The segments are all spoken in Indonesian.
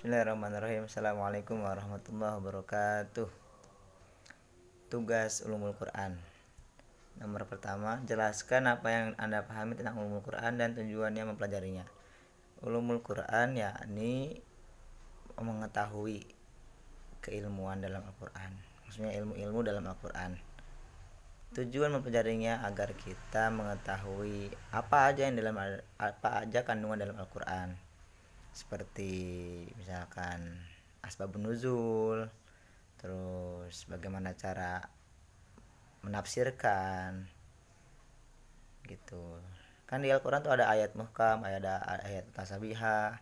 Bismillahirrahmanirrahim. Assalamualaikum warahmatullahi wabarakatuh. Tugas ulumul Quran. Nomor pertama, jelaskan apa yang Anda pahami tentang ulumul Quran dan tujuannya mempelajarinya. Ulumul Quran yakni mengetahui keilmuan dalam Al-Quran. Maksudnya ilmu-ilmu dalam Al-Quran. Tujuan mempelajarinya agar kita mengetahui apa aja kandungan dalam Al-Quran. Seperti misalkan asbabun nuzul, terus bagaimana cara menafsirkan gitu. Kan di Al-Quran tuh ada ayat muhkam, ada ayat tasabihah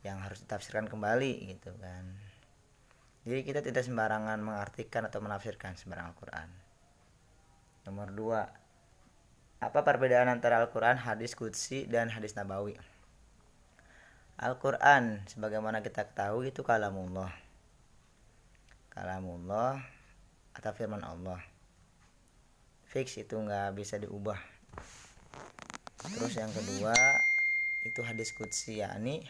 yang harus ditafsirkan kembali gitu kan. Jadi kita tidak sembarangan mengartikan atau menafsirkan sembarang Al-Quran. Nomor 2, apa perbedaan antara Al-Quran, hadis qudsi dan hadis nabawi? Al-Quran sebagaimana kita ketahui itu kalamullah atau firman Allah, fix, itu nggak bisa diubah. Terus yang kedua itu hadis qudsi, yakni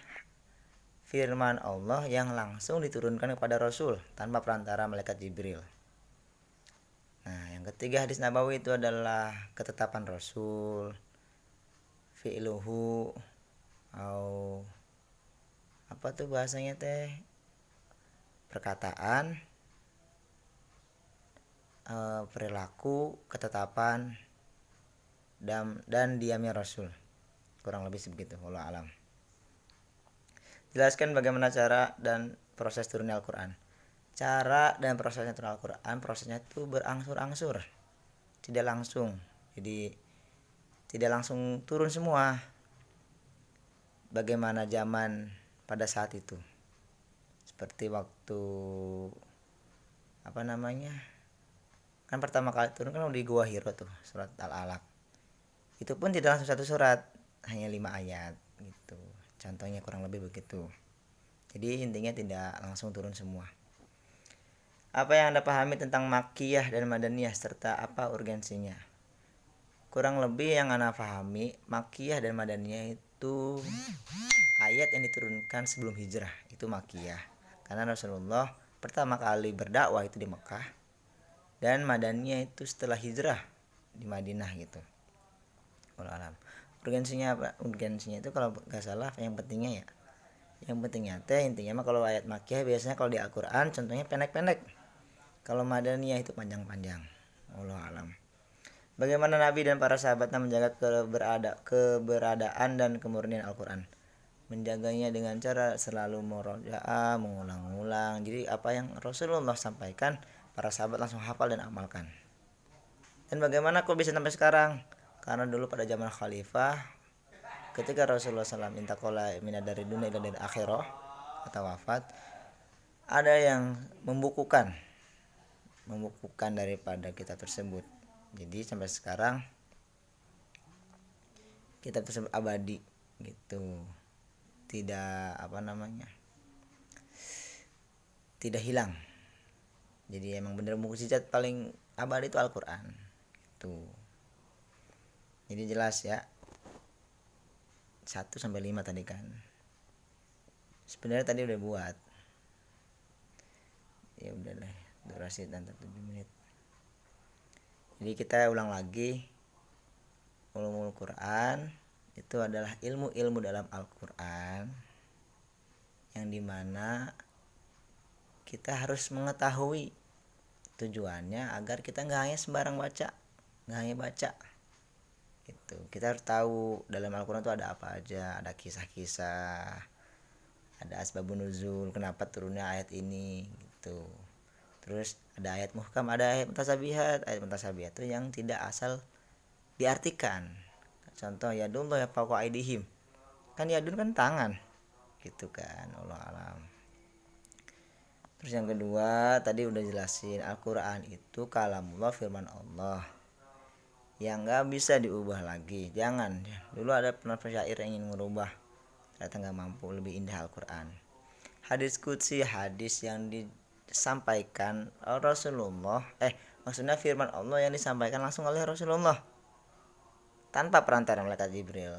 firman Allah yang langsung diturunkan kepada Rasul tanpa perantara malaikat Jibril. Nah, yang ketiga hadis nabawi itu adalah ketetapan Rasul, fi'luhu, atau apa tuh bahasanya teh, perkataan, perilaku, ketetapan dan diamnya Rasul, kurang lebih sebegitu. Wallahu alam. Jelaskan bagaimana cara dan proses turunnya Al-Quran. Cara dan prosesnya turun Al-Quran, prosesnya itu berangsur-angsur, tidak langsung. Jadi tidak langsung turun semua bagaimana zaman pada saat itu. Seperti waktu kan pertama kali turun kan di Gua Hiro tuh, surat Al-Alaq. Itu pun tidak langsung satu surat, hanya 5 ayat gitu. Contohnya kurang lebih begitu. Jadi intinya tidak langsung turun semua. Apa yang Anda pahami tentang Makkiyah dan Madaniyah serta apa urgensinya? Kurang lebih yang Anda pahami, Makkiyah dan Madaniyah itu ayat yang diturunkan sebelum hijrah, itu Makkiyah. Karena Rasulullah pertama kali berdakwah itu di Mekah, dan Madaniyah itu setelah hijrah di Madinah gitu. Wallahu alam. Urgensinya apa? Urgensinya itu kalau nggak salah yang pentingnya intinya mah kalau ayat Makkiyah biasanya kalau di Al-Quran contohnya pendek-pendek. Kalau Madaniyah itu panjang-panjang. Wallahu alam. Bagaimana Nabi dan para sahabatnya menjaga keberadaan dan kemurnian Al-Quran? Menjaganya dengan cara selalu murojaah, mengulang-ulang. Jadi apa yang Rasulullah sampaikan, para sahabat langsung hafal dan amalkan. Dan bagaimana kok bisa sampai sekarang? Karena dulu pada zaman khalifah, ketika Rasulullah SAW intakola minadari dunia ila dari akhirah atau wafat, ada yang membukukan daripada kitab tersebut. Jadi sampai sekarang kitab tersebut abadi gitu, tidak tidak hilang. Jadi emang bener mukjizat paling abadi itu Al-Quran gitu. Jadi jelas ya, 1-5 tadi kan sebenarnya tadi udah buat, ya udah deh, durasi dan 7 menit. Jadi kita ulang lagi, ulumul Quran itu adalah ilmu-ilmu dalam Al-Quran yang dimana kita harus mengetahui tujuannya agar kita nggak hanya sembarang baca, nggak hanya baca gitu. Kita harus tahu dalam Al-Quran itu ada apa aja, ada kisah-kisah, ada asbabun nuzul, kenapa turunnya ayat ini gitu. Terus ada ayat muhkam, ada ayat mutasabihat. Ayat mutasabihat itu yang tidak asal diartikan. Contoh yadullah ya fawqa aidihim. Kan yadun kan tangan. Gitu kan. Allah alam. Terus yang kedua tadi udah jelasin, Al-Qur'an itu kalamullah, firman Allah yang gak bisa diubah lagi. Jangan. Dulu ada penyair yang ingin merubah, ternyata gak mampu, lebih indah Al-Qur'an. Hadis qudsi, hadis yang disampaikan Rasulullah, maksudnya firman Allah yang disampaikan langsung oleh Rasulullah tanpa perantara malaikat Jibril.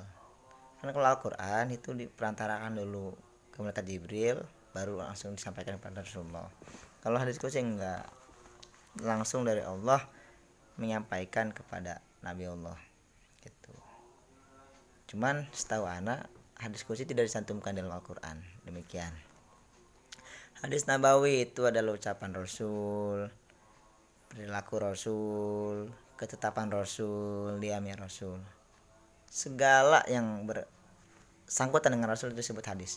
Karena kalau Al-Quran itu diperantarakan dulu ke malaikat Jibril, baru langsung disampaikan kepada Rasulullah. Kalau hadis qudsi enggak, langsung dari Allah menyampaikan kepada Nabi Allah gitu. Cuman setahu anak hadis qudsi tidak disantumkan dalam Al-Quran. Demikian. Hadis Nabawi itu adalah ucapan Rasul, perilaku Rasul, ketetapan Rasul, diamnya Rasul. Segala yang bersangkutan dengan Rasul itu disebut hadis.